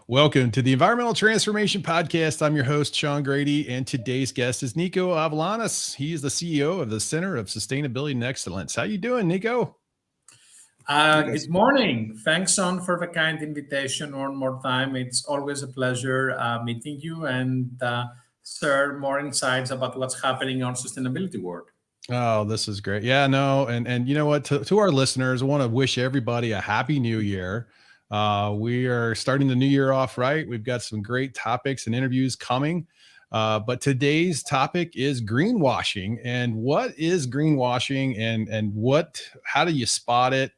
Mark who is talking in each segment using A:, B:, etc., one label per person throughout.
A: Welcome to the Environmental Transformation Podcast. I'm your host, Sean Grady, and today's guest is Nikos Avlonas. He is the CEO of the Center of Sustainability and Excellence. How you doing, Nico?
B: Good morning. Thanks, Sean, for the kind invitation one more time. It's always a pleasure meeting you and share more insights about what's happening on sustainability world.
A: Oh, this is great. Yeah, no, and you know what? To our listeners, I want to wish everybody a happy new year. We are starting the new year off right. We've got some great topics and interviews coming. But today's topic is greenwashing. And what is greenwashing and how do you spot it?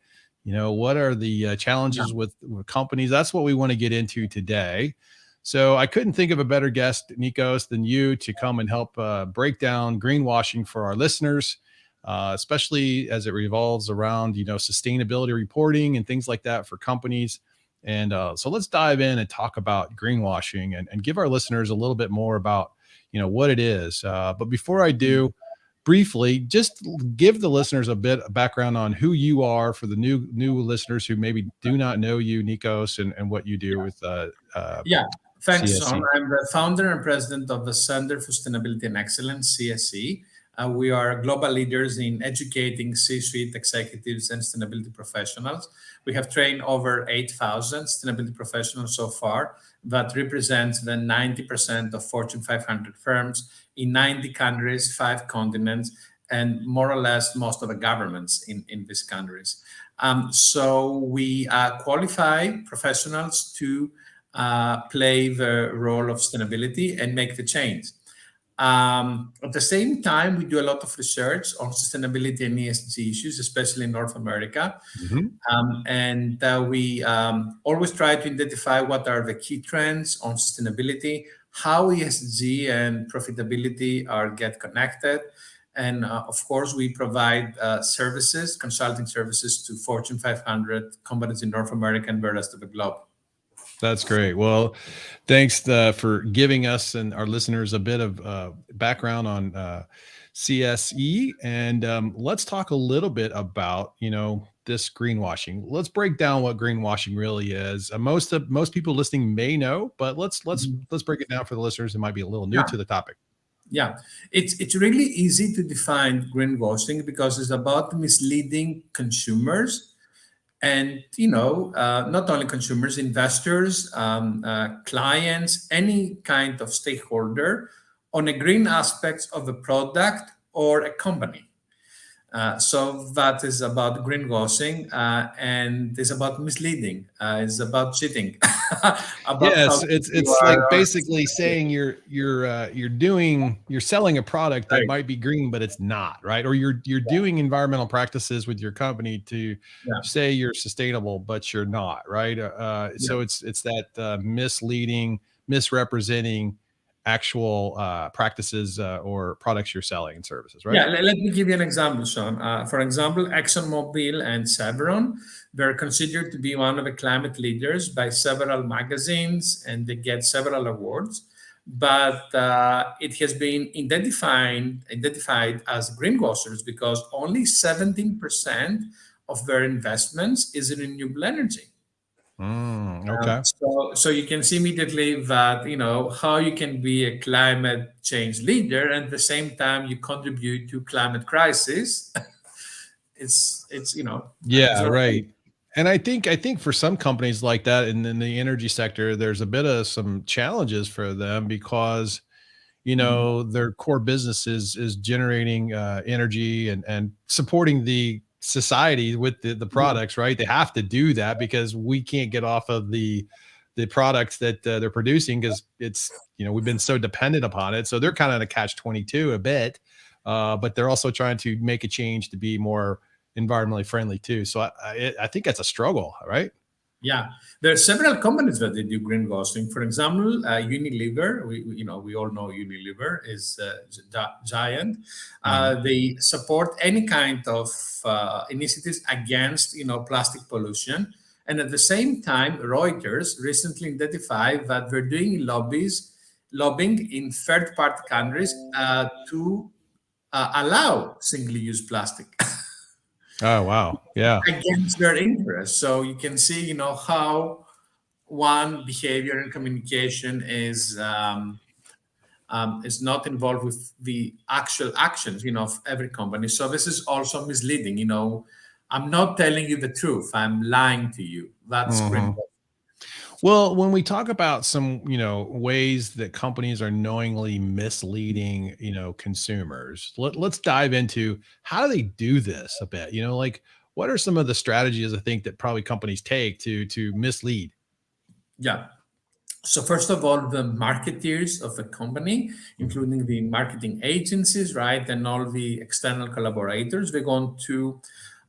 A: What are the challenges with companies? That's what we want to get into today. So I couldn't think of a better guest, Nikos, than you to come and help break down greenwashing for our listeners, especially as it revolves around, sustainability reporting and things like that for companies. And so let's dive in and talk about greenwashing and give our listeners a little bit more about, what it is. But before I do, briefly, just give the listeners a bit of background on who you are for the new listeners who maybe do not know you, Nikos, and what you do with
B: Yeah, thanks, Sean.
A: CSE.
B: I'm the founder and president of the Center for Sustainability and Excellence, CSE. We are global leaders in educating C-suite executives and sustainability professionals. We have trained over 8,000 sustainability professionals so far. That represents the 90% of Fortune 500 firms in 90 countries, 5 continents, and more or less most of the governments in these countries. So we qualify professionals to play the role of sustainability and make the change. At the same time, we do a lot of research on sustainability and ESG issues, especially in North America.
A: Mhm.
B: And we always try to identify what are the key trends on sustainability, how ESG and profitability are get connected. And of course, we provide services, consulting services to Fortune 500 companies in North America and the rest of the globe.
A: That's great. Well, thanks for giving us and our listeners a bit of background on CSE, and let's talk a little bit about this greenwashing. Let's break down what greenwashing really is. Most people listening may know, but let's break it down for the listeners who might be a little new
B: Yeah.
A: to the topic.
B: Yeah, it's really easy to define greenwashing because it's about misleading consumers and not only consumers, investors, clients, any kind of stakeholder on a green aspects of a product or a company. So that is about greenwashing, and it's about misleading. It's about cheating, about how
A: Yes,
B: you
A: it's like
B: are.
A: basically saying you're selling a product that
B: Right.
A: might be green, but it's not, right? Or you're doing environmental practices with your company to
B: Yeah,
A: say you're sustainable, but you're not, right?
B: yeah.
A: So it's that misleading, misrepresenting actual practices or products you're selling and services, right?
B: Yeah, let me give you an example, Sean. For example, ExxonMobil and Chevron, they're considered to be one of the climate leaders by several magazines and they get several awards. But it has been identified as greenwashers because only 17% of their investments is in renewable energy.
A: Okay.
B: So you can see immediately that how you can be a climate change leader and at the same time you contribute to climate crisis. It's
A: Yeah,
B: already.
A: right. And I think for some companies like that in the energy sector, there's a bit of some challenges for them because
B: Mhm.
A: their core business is generating energy and supporting the society with the
B: Yeah,
A: products, right? They have to do that because we can't get off of the products that they're producing because it's we've been so dependent upon it. So they're kind of in a catch 22 a bit, but they're also trying to make a change to be more environmentally friendly too. So I think that's a struggle, right?
B: yeah. There are several companies that they do greenwashing. For example, Unilever. We all know Unilever is a giant.
A: Mhm.
B: They support any kind of initiatives against plastic pollution, and at the same time, Reuters recently identified that they're doing lobbying in third-party countries to allow single-use plastic.
A: Oh wow, yeah.
B: Against their interests. So you can see, how, one behavior and communication is not involved with the actual actions, of every company. So this is also misleading. I'm not telling you the truth. I'm lying to you. That's
A: Mhm.
B: greenwashing.
A: Well, when we talk about some, ways that companies are knowingly misleading, consumers, let's dive into how do they do this a bit? Like what are some of the strategies I think that probably companies take to mislead?
B: Yeah. So first of all, the marketeers of the company, including the marketing agencies, right, and all the external collaborators, they're going to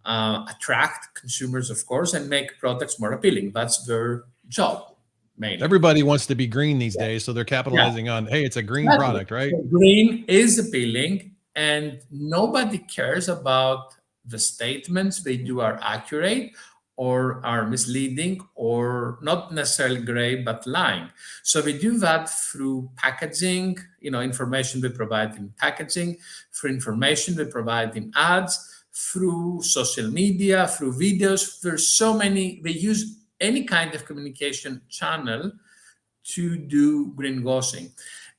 B: attract consumers, of course, and make products more appealing. That's their job, mainly.
A: Everybody wants to be green these days, so they're
B: Yeah,
A: capitalizing on, hey, it's a green
B: exactly.
A: product, right?
B: So green is appealing, and nobody cares about the statements they do are accurate or are misleading or not necessarily great but lying. So we do that through packaging, information we provide in packaging, through information we provide in ads, through social media, through videos. There's so many. They use any kind of communication channel to do greenwashing.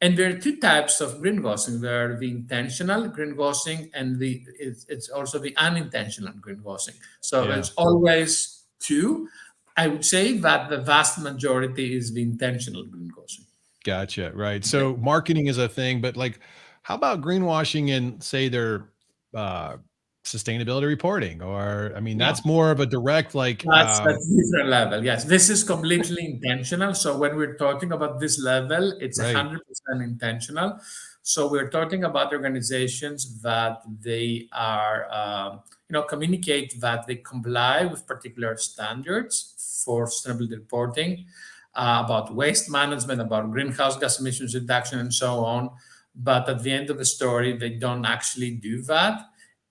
B: And there are two types of greenwashing. There are the intentional greenwashing and it's also the unintentional greenwashing. So
A: Yeah.
B: there's always two. I would say that the vast majority is the intentional greenwashing.
A: Gotcha. Right. So marketing is a thing, but like, how about greenwashing in, say, their uh, sustainability reporting? Or, I mean,
B: Yeah.
A: that's more of a direct, like,
B: That's different level. Yes, this is completely intentional. So when we're talking about this level, it's
A: right.
B: 100% intentional. So we're talking about organizations that they are, communicate that they comply with particular standards for sustainability reporting, about waste management, about greenhouse gas emissions reduction, and so on. But at the end of the story, they don't actually do that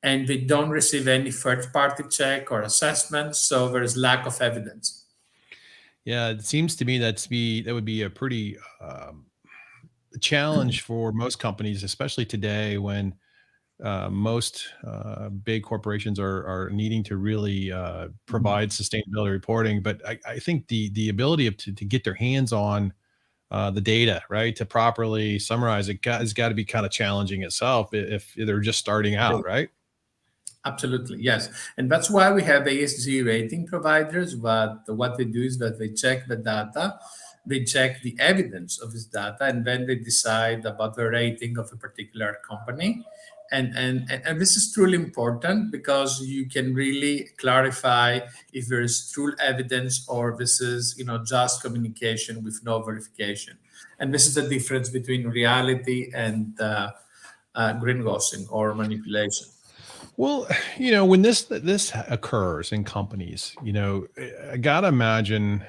B: and they don't receive any third party check or assessment. So there's lack of evidence.
A: Yeah. It seems to me that would be a pretty challenge for most companies, especially today when most big corporations are needing to really provide sustainability reporting. But I think the ability to get their hands on the data, right, to properly summarize it has got to be kind of challenging itself if they're just starting out, right?
B: Absolutely, yes. And that's why we have ESG rating providers. But what they do is that they check the data, they check the evidence of this data, and then they decide about the rating of a particular company. And this is truly important because you can really clarify if there is true evidence or this is just communication with no verification. And this is the difference between reality and greenwashing or manipulation.
A: Well, when this occurs in companies, I gotta imagine,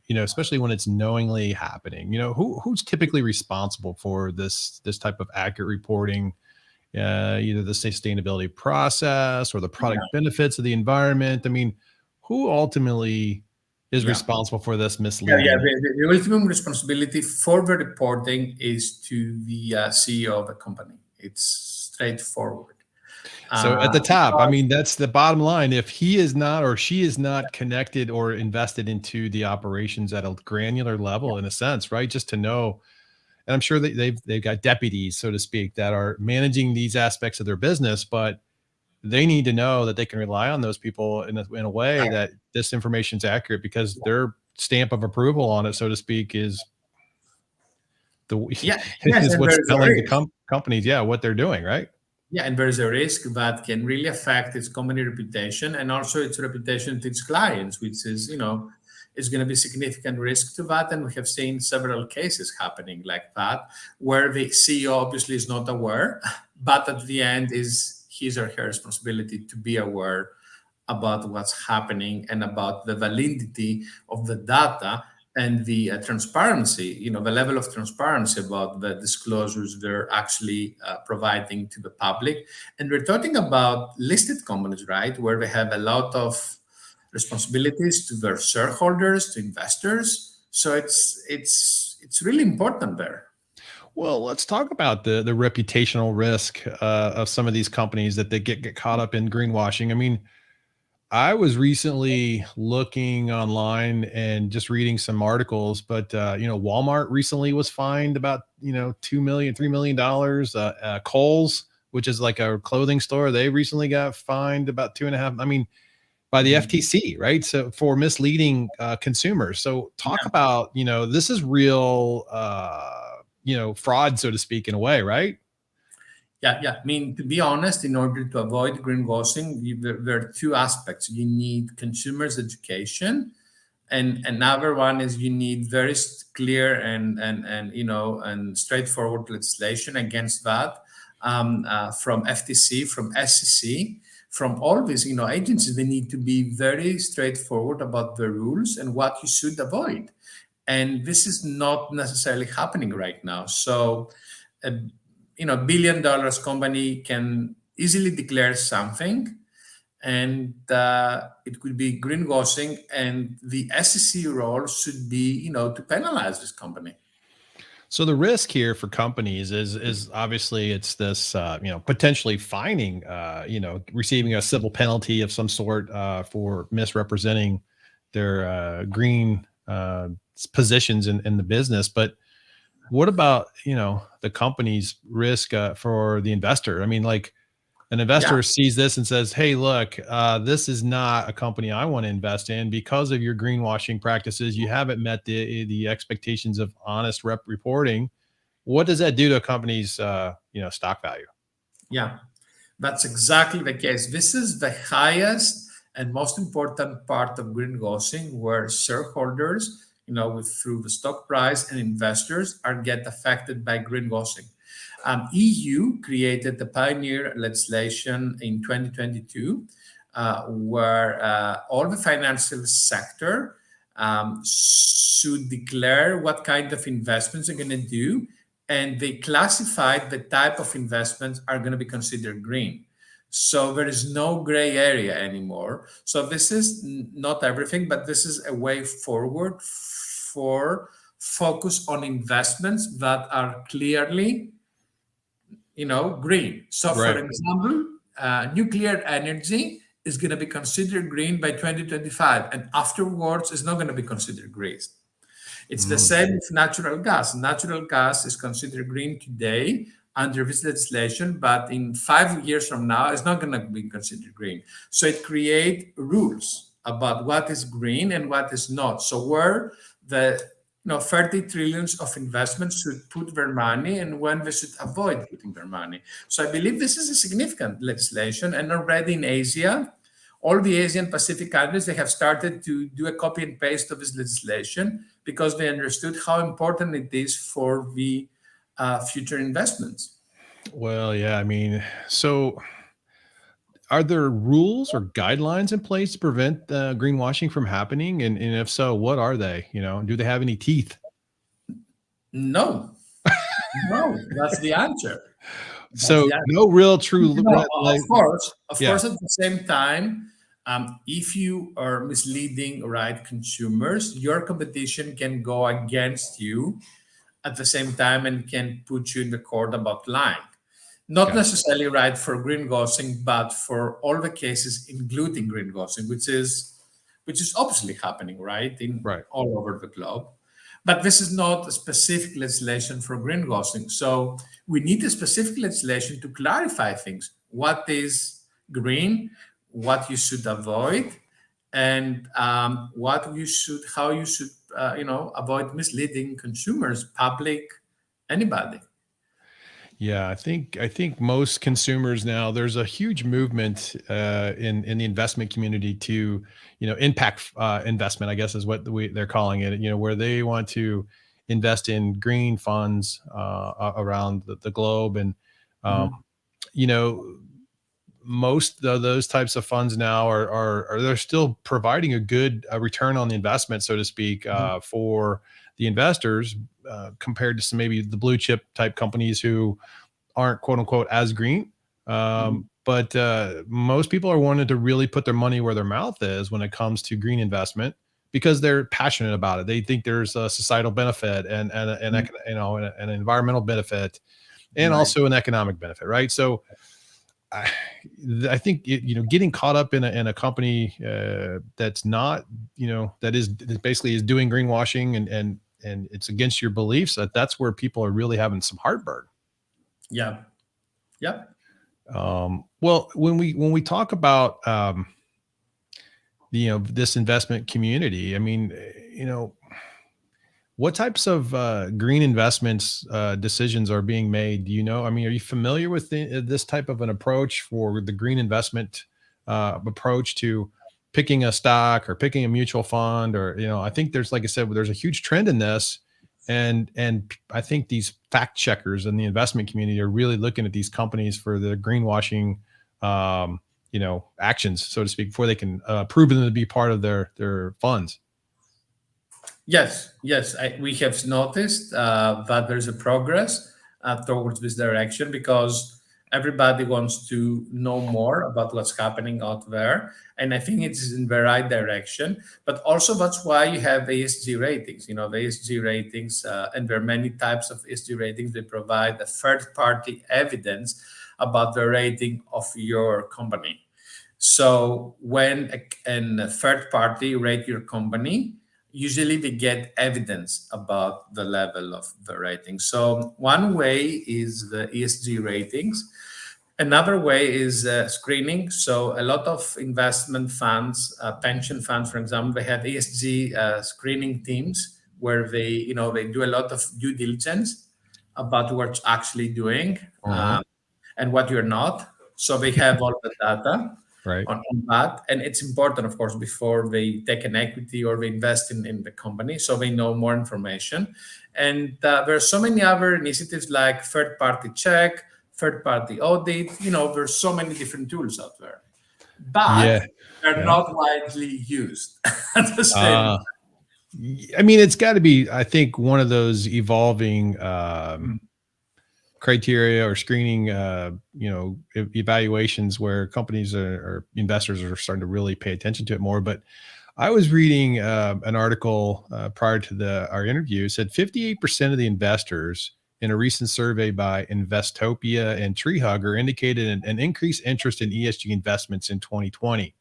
A: especially when it's knowingly happening, who's typically responsible for this type of accurate reporting, either the sustainability process or the product
B: Yeah,
A: benefits of the environment. I mean, who ultimately is
B: yeah.
A: responsible for this
B: Yeah.
A: misleading?
B: The ultimate responsibility for the reporting is to the CEO of the company. It's straightforward.
A: So at the top, I
B: Because,
A: mean, that's the bottom line. If he is not or she is not connected or invested into the operations at a granular level, in a sense, right? Just to know, and I'm sure that they've got deputies, so to speak, that are managing these aspects of their business, but they need to know that they can rely on those people in a way that this information is accurate because their stamp of approval on it, so to speak, is the
B: yeah, yes,
A: is
B: and
A: what's
B: there's a
A: telling the
B: risk.
A: companies, yeah, what they're doing, right?
B: Yeah, and there's a risk that can really affect its company reputation and also its reputation to its clients, which is going to be significant risk to that. And we have seen several cases happening like that, where the CEO obviously is not aware, but at the end is his or her responsibility to be aware about what's happening and about the validity of the data and the transparency, the level of transparency about the disclosures they're actually providing to the public. And we're talking about listed companies, right, where they have a lot of responsibilities to their shareholders, to investors. So it's really important there.
A: Well, let's talk about the reputational risk of some of these companies that they get caught up in greenwashing. I mean, I was recently looking online and just reading some articles, but Walmart recently was fined about 2 million, $3 million. Kohl's, which is like a clothing store, they recently got fined about 2.5. I mean, by the
B: Mhm.
A: FTC, right? So for misleading consumers. So talk
B: Yeah,
A: about this is real, fraud, so to speak, in a way, right?
B: yeah. I mean, to be honest, in order to avoid greenwashing, there are two aspects. You need consumers education, and another one is you need very clear and straightforward legislation against that, from FTC, from SEC, from all these agencies. They need to be very straightforward about the rules and what you should avoid, and this is not necessarily happening right now. So a $1 billion company can easily declare something, and it could be greenwashing, and the SEC role should be to penalize this company.
A: So the risk here for companies is obviously it's this potentially fining, receiving a civil penalty of some sort for misrepresenting their green positions in the business. But what about the company's risk for the investor? I mean, like, an
B: Yeah,
A: investor sees this and says, "Hey, look, this is not a company I want to invest in because of your greenwashing practices. You haven't met the expectations of honest reporting." What does that do to a company's stock value?
B: yeah. That's exactly the case. This is the highest and most important part of greenwashing, where shareholders, through the stock price, and investors are get affected by greenwashing. EU created the pioneer legislation in 2022, where all the financial sector should declare what kind of investments they're going to do, and they classified the type of investments are going to be considered green. So there is no gray area anymore. So this is not everything, but this is a way forward for focus on investments that are clearly green. So for
A: Right.
B: example, nuclear energy is going to be considered green by 2025, and afterwards is not going to be considered green. It's the
A: Mm.
B: same with natural gas. Natural gas is considered green today under this legislation, but in 5 years from now, it's not going to be considered green. So it creates rules about what is green and what is not. So where the 30 trillions of investments should put their money, and when they should avoid putting their money. So I believe this is a significant legislation, and already in Asia, all the Asian Pacific countries, they have started to do a copy and paste of this legislation because they understood how important it is for the future investments.
A: Well, yeah, I mean, so are there rules or guidelines in place to prevent greenwashing from happening? And if so, what are they? Do they have any teeth?
B: No, no, that's the answer. That's
A: So
B: the answer.
A: no real true red
B: Of
A: light.
B: course,
A: Yeah.
B: at the same time, if you are misleading right consumers, your competition can go against you at the same time and can put you in the court about lying. Not
A: Gotcha.
B: necessarily right for greenwashing, but for all the cases, including greenwashing, which is obviously happening right in
A: Right.
B: all over the globe. But this is not a specific legislation for greenwashing. So we need a specific legislation to clarify things. What is green? What you should avoid? And how you should, avoid misleading consumers, public, anybody.
A: Yeah, I think most consumers now, there's a huge movement in the investment community to impact investment, I guess is what they're calling it. Where they want to invest in green funds around the globe, and um,
B: Mhm.
A: you know most of those types of funds now are they're still providing a good return on the investment, so to speak,
B: Mhm.
A: for the investors, compared to some maybe the blue chip type companies who aren't quote unquote as green.
B: Mhm.
A: But most people are wanting to really put their money where their mouth is when it comes to green investment because they're passionate about it. They think there's a societal benefit and an environmental benefit and
B: Right.
A: also an economic benefit, right? So I, I think getting caught up in a company that's not, that basically is doing greenwashing and it's against your beliefs. That's where people are really having some heartburn.
B: Yeah. Yeah.
A: Well, when we talk about this investment community, I mean, what types of green investments decisions are being made? Do you know? I mean, are you familiar with this type of an approach for the green investment approach to picking a stock or picking a mutual fund? Or, I think there's, like I said, there's a huge trend in this, and I think these fact checkers in the investment community are really looking at these companies for the greenwashing, actions, so to speak, before they can prove them to be part of their funds.
B: Yes, yes, we have noticed that there's a progress towards this direction because everybody wants to know more about what's happening out there, and I think it's in the right direction. But also, that's why you have ESG ratings. You know, the ESG ratings, and there are many types of ESG ratings. They provide a third-party evidence about the rating of your company. So when a third party rate your company, usually they get evidence about the level of the rating. So one way is the ESG ratings. Another way is screening. So a lot of investment funds, pension funds, for example, they have ESG screening teams where they do a lot of due diligence about what you're actually doing,
A: Uh-huh.
B: and what you're not. So they have all the data
A: Right.
B: on that. And it's important, of course, before they take an equity or they invest in the company, so they know more information. And there are so many other initiatives like third party check, third party audit. There's so many different tools out there, but
A: Yeah.
B: they're
A: Yeah.
B: not widely used at the same.
A: Uh, I mean, it's got to be, I think, one of those evolving criteria or screening, evaluations where companies or investors are starting to really pay attention to it more. But I was reading an article prior to our interview. It said 58% of the investors in a recent survey by Investopia and Treehugger indicated an increased interest in ESG investments in 2020,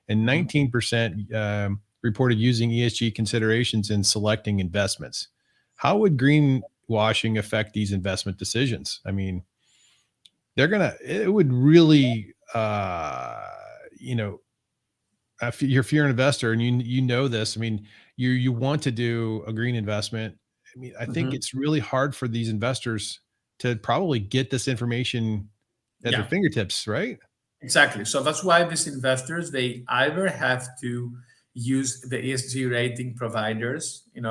A: and 19% reported using ESG considerations in selecting investments. How would greenwashing affect these investment decisions? I mean, it would really, if you're an investor and you know this, I mean, you want to do a green investment. I mean, I think
B: Mhm.
A: it's really hard for these investors to probably get this information at their
B: Yeah.
A: fingertips, right?
B: Exactly. So that's why these investors, they either have to use the ESG rating providers,
A: Who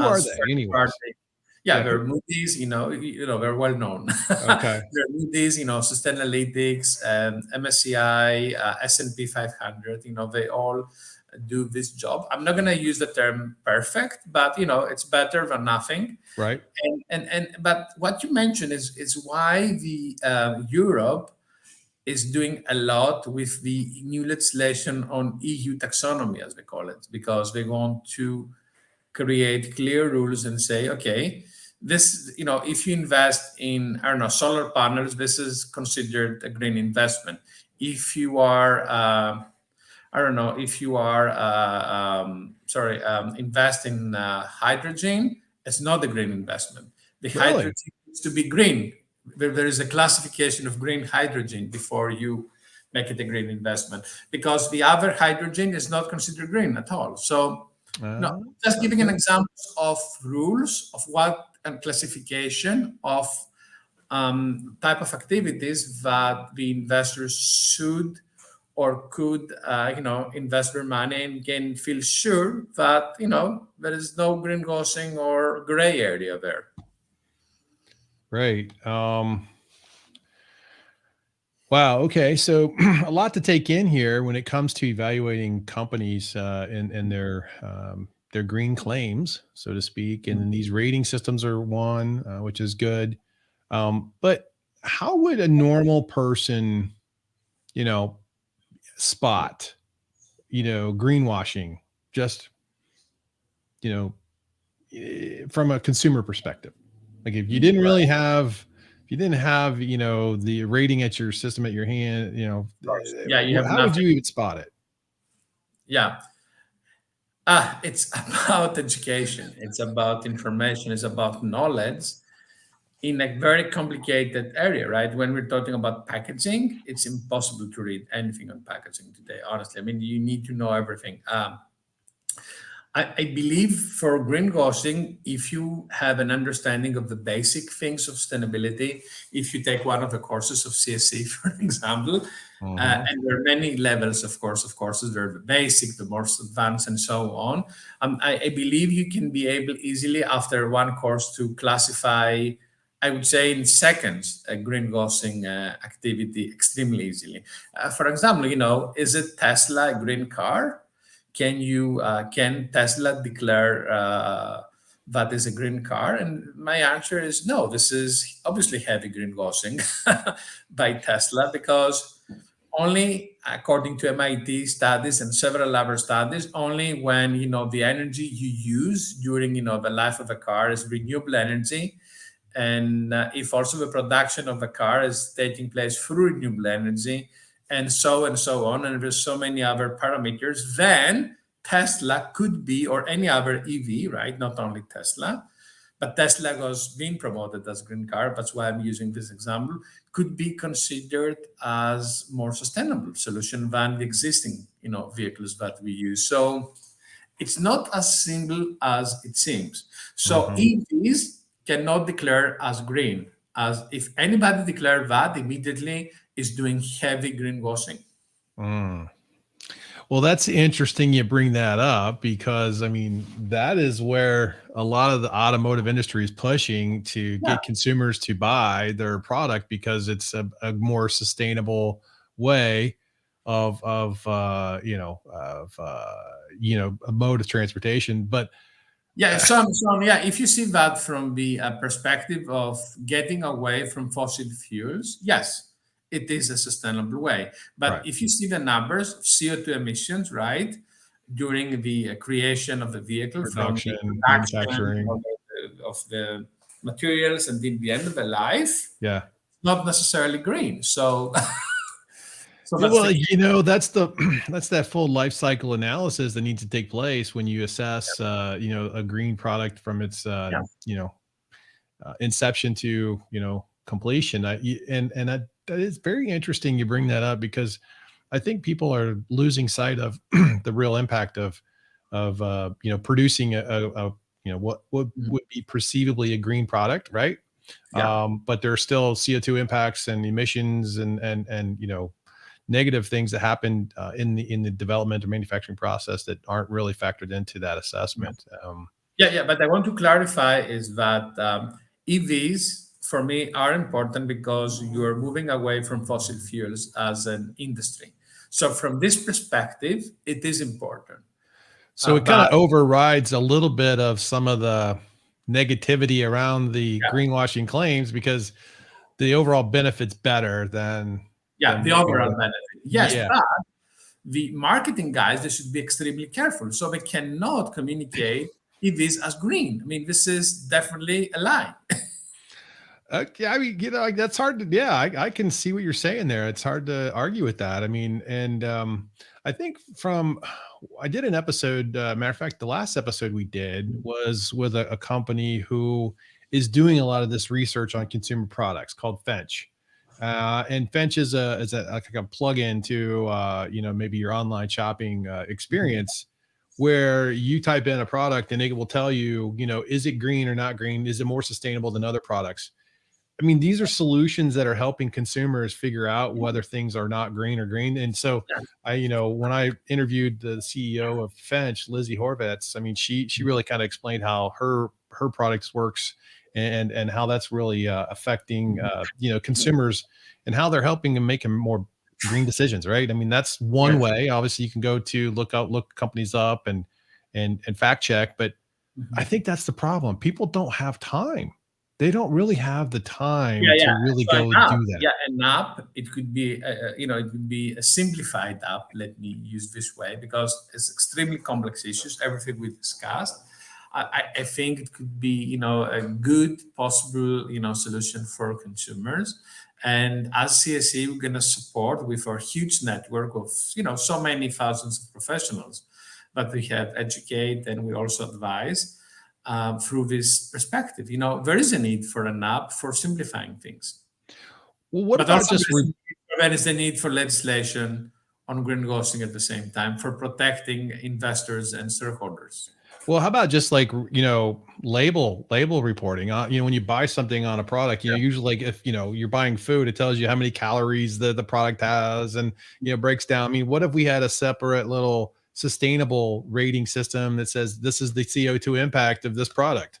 A: are
B: as
A: they,
B: third
A: anyways?
B: party. Yeah,
A: Yeah.
B: they're Moody's, they're well known.
A: Okay.
B: They're Moody's, Sustainalytics, MSCI, S&P 500, they all do this job. I'm not going to use the term perfect, but, it's better than nothing.
A: Right.
B: But what you mentioned is why the Europe is doing a lot with the new legislation on EU taxonomy, as they call it, because they want to create clear rules and say, okay, this, if you invest in, I don't know, solar panels, this is considered a green investment. If you are, I don't know, if you are, invest in hydrogen, it's not a green investment. The
A: Really?
B: hydrogen needs to be green. There is a classification of green hydrogen before you make it a green investment, because the other hydrogen is not considered green at all. So, no, just giving an
A: Okay.
B: example of rules of what and classification of type of activities that the investors should or could, invest their money and can feel sure that, there is no greenwashing or gray area there.
A: Right. Wow. Okay. So a lot to take in here when it comes to evaluating companies and their green claims, so to speak. And then these rating systems are one, which is good. But how would a normal person, you know, spot, greenwashing, just, from a consumer perspective? Like if you didn't really have if you didn't have, the rating at your system at your hand,
B: course. Yeah, you have
A: how would
B: nothing.
A: you even spot it?
B: Yeah. It's about education. It's about information. It's about knowledge in a very complicated area, right? When we're talking about packaging, it's impossible to read anything on packaging today, honestly. I mean, you need to know everything. I believe for greenwashing, if you have an understanding of the basic things of sustainability, if you take one of the courses of CSE, for example,
A: Mhm.
B: and there are many levels, of course, of courses. There are the basic, the more advanced, and so on. I believe you can be able easily after one course to classify, I would say in seconds, a greenwashing activity extremely easily. For example, is it Tesla a green car? Can Tesla declare that is a green car? And my answer is no. This is obviously heavy greenwashing by Tesla, because only according to MIT studies and several other studies, only when the energy you use during the life of a car is renewable energy, and if also the production of a car is taking place through renewable energy, and so on, and there's so many other parameters, then Tesla could be, or any other EV, right? Not only Tesla, but Tesla was being promoted as green car. That's why I'm using this example. Could be considered as more sustainable solution than the existing, vehicles that we use. So it's not as simple as it seems. So
A: Mhm.
B: EVs cannot declare as green. As if anybody declare that, immediately is doing heavy greenwashing.
A: Mm. Well, that's interesting you bring that up because I mean, that is where a lot of the automotive industry is pushing to
B: Yeah.
A: get consumers to buy their product because it's a more sustainable way of a mode of transportation. But
B: Yeah,
A: uh,
B: yeah, if you see that from the perspective of getting away from fossil fuels, yes, it is a sustainable way. But
A: right,
B: if you see the numbers of CO2 emissions, right, during the creation of the vehicle, from the
A: production,
B: production
A: manufacturing,
B: of the materials and in the end of the life,
A: yeah.
B: not necessarily green. So, so
A: Yeah,
B: that's
A: well,
B: the key.
A: that's the that's that full life cycle analysis that needs to take place when you assess, a green product from its,
B: Yeah.
A: inception to completion. And that is very interesting. You bring that up because I think people are losing sight of the real impact of producing what
B: Mhm.
A: would be perceivably a green product, right?
B: Yeah.
A: But there are still CO2 impacts and emissions and negative things that happen in the development or manufacturing process that aren't really factored into that assessment.
B: Yeah, yeah, but I want to clarify is that EVs for me are important because you are moving away from fossil fuels as an industry. So from this perspective, it is important.
A: So it kind
B: But
A: of overrides a little bit of some of the negativity around the
B: yeah,
A: greenwashing claims because the overall benefit's better than
B: yeah, the
A: what we
B: overall
A: would.
B: benefit, yes,
A: Yeah.
B: but the marketing guys, they should be extremely careful. So they cannot communicate EVs as green. I mean, this is definitely a lie.
A: Okay, I mean, like that's hard to. Yeah, I can see what you're saying there. It's hard to argue with that. I mean, and I think I did an episode. Matter of fact, the last episode we did was with a company who is doing a lot of this research on consumer products called Fench. And Fench is like a plug-in to maybe your online shopping experience where you type in a product and it will tell you, is it green or not green? Is it more sustainable than other products? I mean, these are solutions that are helping consumers figure out whether things are not green or green. And so when I interviewed the CEO of Fench, Lizzie Horvitz, I mean, she really kind of explained how her products works and how that's really affecting consumers and how they're helping them make them more green decisions, right? I mean, that's one
B: Yes.
A: way. Obviously, you can go to look companies up and fact check, but I
B: Mhm.
A: think that's the problem. People don't have time. They don't really have the
B: Yeah,
A: time
B: yeah.
A: to really
B: So an
A: go
B: app,
A: do that.
B: yeah, an app. It could be, it could be a simplified app. Let me use this way because it's extremely complex issues. Everything we discussed. I think it could be, a good possible, solution for consumers. And as CSE, we're going to support with our huge network of, so many thousands of professionals that we have educate and we also advise through this perspective. There is a need for an app for simplifying things.
A: Well, what
B: But
A: about
B: also
A: just
B: there is the need for legislation on greenwashing at the same time for protecting investors and shareholders.
A: Well, how about just like, label reporting? When you buy something on a product, usually like if, you're buying food, it tells you how many calories the product has and, breaks down. I mean, what if we had a separate little sustainable rating system that says this is the CO2 impact of this product?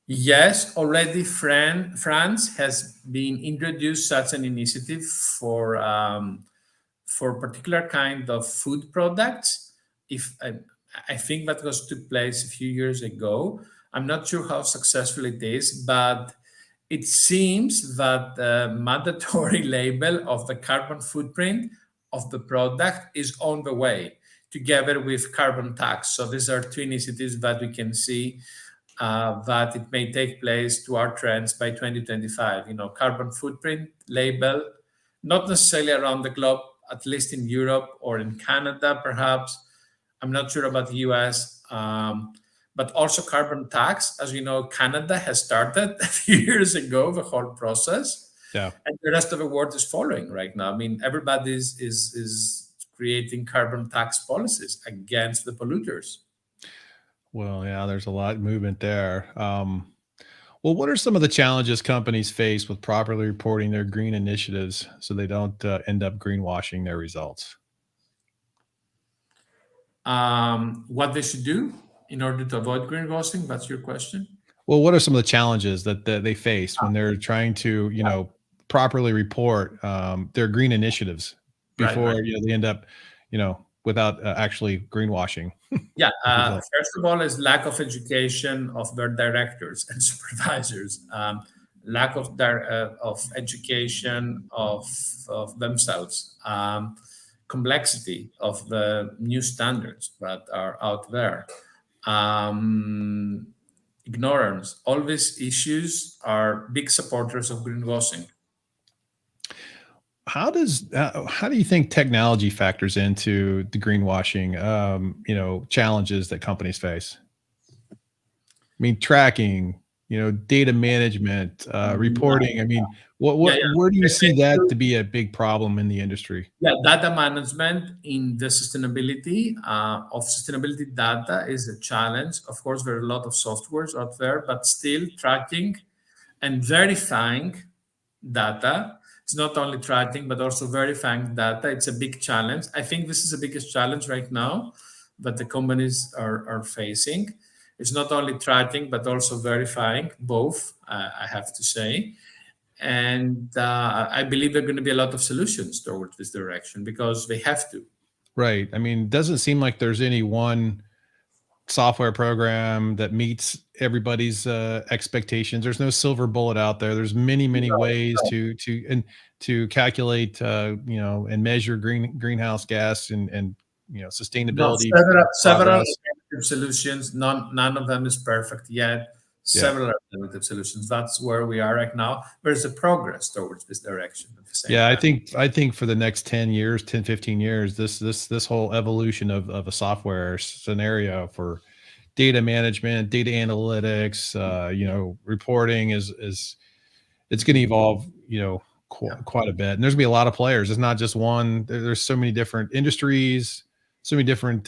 B: Yes, already France has been introduced such an initiative for particular kind of food products. If I think that was took place a few years ago. I'm not sure how successful it is, but it seems that the mandatory label of the carbon footprint of the product is on the way, together with carbon tax. So these are two initiatives that we can see that it may take place to our trends by 2025. Carbon footprint label, not necessarily around the globe, at least in Europe or in Canada, perhaps. I'm not sure about the US, but also carbon tax. As you know, Canada has started a few years ago the whole process,
A: Yeah.
B: and the rest of the world is following right now. I mean, everybody is creating carbon tax policies against the polluters.
A: Well, yeah, there's a lot of movement there. Well, what are some of the challenges companies face with properly reporting their green initiatives so they don't end up greenwashing their results?
B: What they should do in order to avoid greenwashing? That's your question.
A: Well, what are some of the challenges that they face when they're trying to, properly report their green initiatives
B: Right,
A: before
B: right.
A: they end up, without actually greenwashing
B: Yeah.
A: the result?
B: First of all, is lack of education of their directors and supervisors. Lack of education of themselves. Complexity of the new standards that are out there. Ignorance. All these issues are big supporters of greenwashing.
A: How do you think technology factors into the greenwashing challenges that companies face? I mean, tracking, data management, reporting. I mean,
B: Yeah,
A: where do you see
B: yeah.
A: that to be a big problem in the industry?
B: Yeah, data management in the sustainability of sustainability data is a challenge. Of course, there are a lot of softwares out there, but still tracking and verifying data. It's not only tracking, but also verifying data. It's a big challenge. I think this is the biggest challenge right now that the companies are facing. It's not only tracking, but also verifying both, I have to say. And I believe there are going to be a lot of solutions towards this direction because they have to.
A: Right. I mean, it doesn't seem like there's any one software program that meets everybody's expectations. There's no silver bullet out there. There's many ways to calculate and measure greenhouse gas and
B: No,
A: sustainability
B: several
A: progress.
B: alternative solutions. None of them is perfect yet.
A: Yeah.
B: Several alternative solutions. That's where we are right now. There's a progress towards this direction at the same
A: Yeah, I
B: time.
A: think I think for the next 10 years, 10, 15 years, this whole evolution of a software scenario for data management, data analytics, reporting is it's going to evolve,
B: Yeah.
A: quite a bit. And there's going to be a lot of players. It's not just one. There's so many different industries, so many different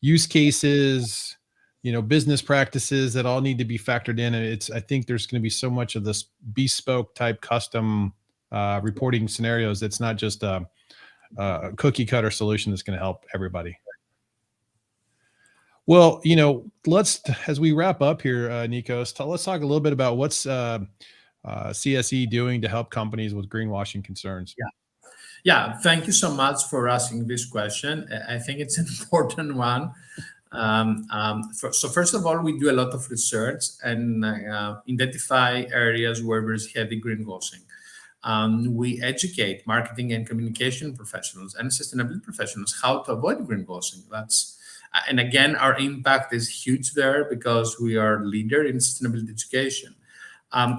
A: use cases, business practices that all need to be factored in. And I think there's going to be so much of this bespoke type custom reporting scenarios. It's not just a cookie cutter solution that's going to help everybody. Well, let's as we wrap up here, Nikos, let's talk a little bit about what's CSE doing to help companies with greenwashing concerns.
B: Yeah, thank you so much for asking this question. I think it's an important one. So first of all, we do a lot of research and identify areas where there's heavy greenwashing. We educate marketing and communication professionals and sustainability professionals how to avoid greenwashing. That's And again, our impact is huge there because we are leader in sustainability education.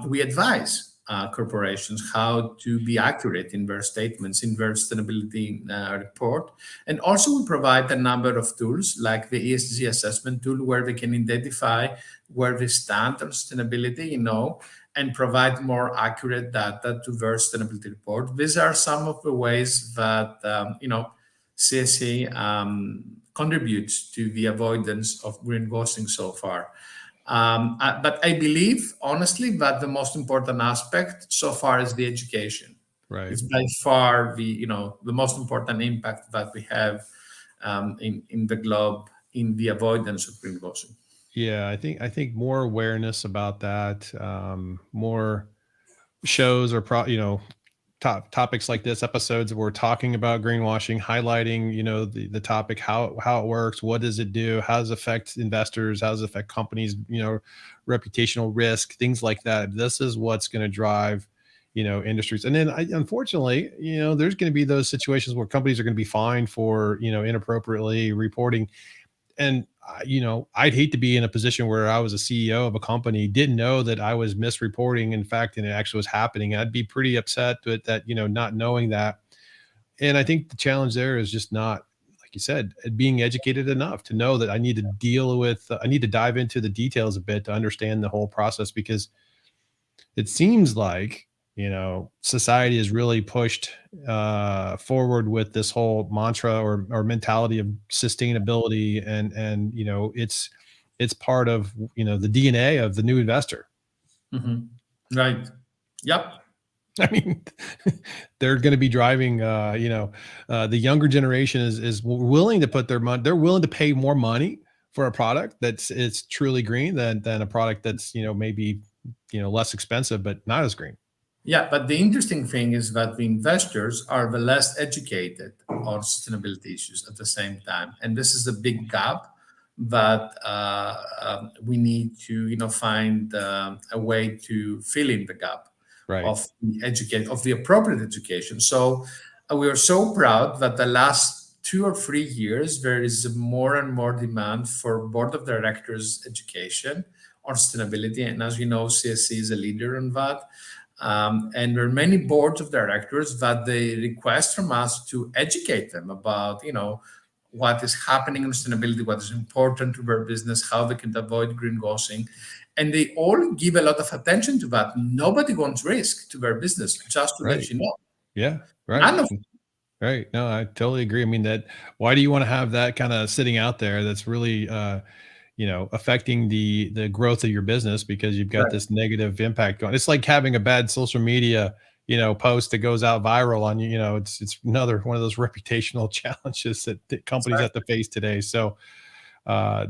B: We advise corporations how to be accurate in their statements, in their sustainability report. And also we provide a number of tools like the ESG assessment tool where they can identify where they stand on sustainability, and provide more accurate data to their sustainability report. These are some of the ways that, CSE contributes to the avoidance of greenwashing so far. But I believe, honestly, that the most important aspect so far is the education.
A: Right.
B: It's by far the most important impact that we have in the globe in the avoidance of greenwashing.
A: Yeah, I think more awareness about that, more shows or topics like this, episodes where we're talking about greenwashing, highlighting, the topic, how it works, what does it do, how does it affect investors, how does it affect companies, reputational risk, things like that. This is what's going to drive, industries. And then unfortunately, there's going to be those situations where companies are going to be fined for, inappropriately reporting. And I'd hate to be in a position where I was a CEO of a company, didn't know that I was misreporting, in fact, and it actually was happening. I'd be pretty upset with that, not knowing that. And I think the challenge there is just not, like you said, being educated enough to know that I need to I need to dive into the details a bit to understand the whole process, because it seems like, society has really pushed forward with this whole mantra or mentality of sustainability, and it's part of the DNA of the new investor.
B: Mhm. Right. Yep.
A: I mean, they're going to be driving. The younger generation is willing to put their money. They're willing to pay more money for a product it's truly green than a product that's maybe less expensive but not as green.
B: Yeah, but the interesting thing is that the investors are the less educated on sustainability issues at the same time, and this is a big gap that we need to, find a way to fill in the gap
A: Right.
B: of the appropriate education. So we are so proud that the last 2 or 3 years there is more and more demand for board of directors education on sustainability, and as you know, CSC is a leader in that. And there are many boards of directors that they request from us to educate them about, what is happening in sustainability, what is important to their business, how they can avoid greenwashing. And they all give a lot of attention to that. Nobody wants risk to their business, just to let
A: Right.
B: you know.
A: Yeah. Right.
B: None of
A: Right. No, I totally agree. I mean, why do you want to have that kind of sitting out there that's really affecting the growth of your business, because you've got
B: right,
A: this negative impact going. It's like having a bad social media, post that goes out viral on you. It's another one of those reputational challenges that companies have to face today. So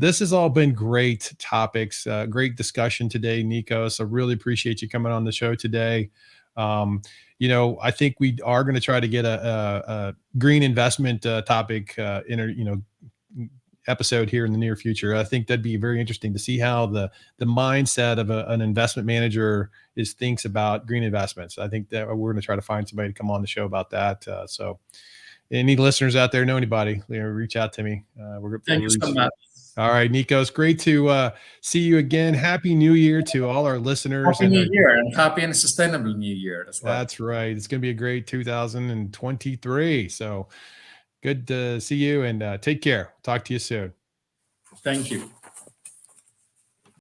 A: this has all been great topics, great discussion today, Nikos. I really appreciate you coming on the show today. I think we are going to try to get a green investment topic episode here in the near future. I think that'd be very interesting to see how the mindset of an investment manager thinks about green investments. I think that we're going to try to find somebody to come on the show about that. So any listeners out there know anybody, reach out to me.
B: Thank you so much.
A: All right, Nikos, great to see you again. Happy New Year to all our listeners.
B: Happy New Year and happy and sustainable New Year as well.
A: That's right. It's going to be a great 2023. So good to see you, and take care. Talk to you soon.
B: Thank you.